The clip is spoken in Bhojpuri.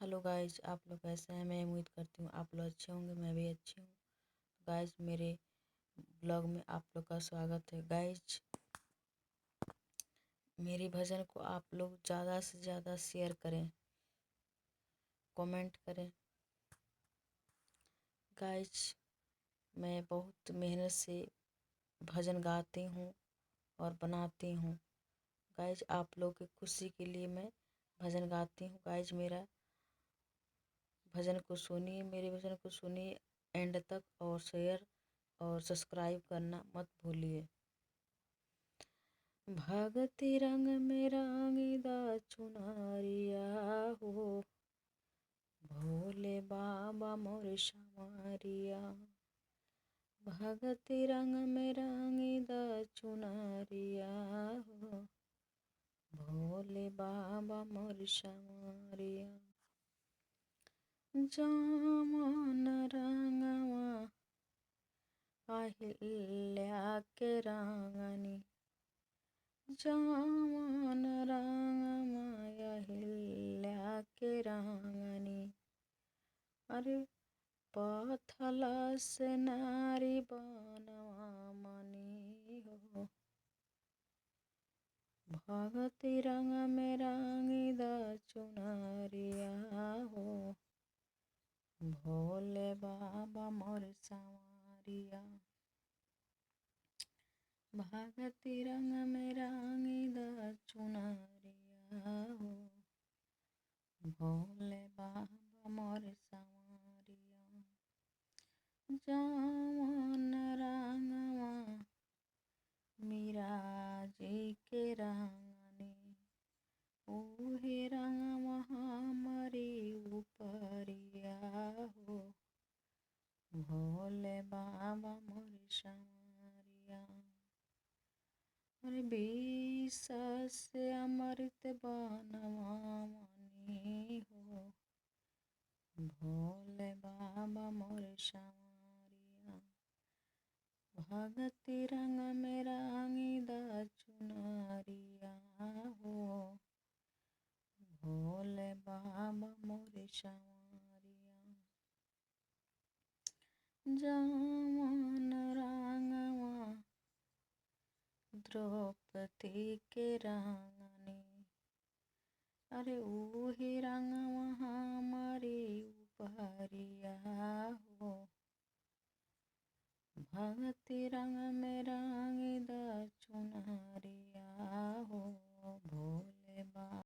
हेलो गाइज, आप लोग कैसे हैं। मैं उम्मीद करती हूँ आप लोग अच्छे होंगे, मैं भी अच्छी हूँ। गाइज, मेरे ब्लॉग में आप लोग का स्वागत है। गाइज, मेरी भजन को आप लोग ज़्यादा से ज़्यादा शेयर करें, कमेंट करें। गाइज, मैं बहुत मेहनत से भजन गाती हूँ और बनाती हूँ। गाइज, आप लोग की खुशी के लिए मैं भजन गाती हूँ। गाइज, मेरे भजन को सुनिए एंड तक, और शेयर और सब्सक्राइब करना मत भूलिए। भगति रंग में रांगीदा चुनरिया हो, भोले बाबा मोर संवरिया। भगति रंग में रांगीदा चुनरिया हो, भोले बाबा मोर संवरिया। जामन रंगवा अहिल्या के रांगनी, जामन रंगवा अहिल्या के रांगनी। अरे पथल से नारी बनवा मनी हो, भगति रंग में रांगीदा चुनरिया हो, भोले बाबा मोर संवरिया। भगति रंग में रांगीदा चुनरिया हो, भोले बाबा मोर संवरिया। जामन रंगवा मीरा जी के रांगनी, उहे रंगवा हमारी उपरिया हो, भोले बाबा मोर संवरिया। अरे विष से अमृत बनवा मनी हो, भोले बाबा मोर संवरिया। भगति रंग में रांगीदा चुनरिया हो, भोले बाबा मोर संवरिया। जामन रंगवा द्रौपदी के रांगनी, अरे उही रंगवा हमारी उपरिया हो, भगति रंग में रांगीदा चुनरिया हो, भोले बाबा।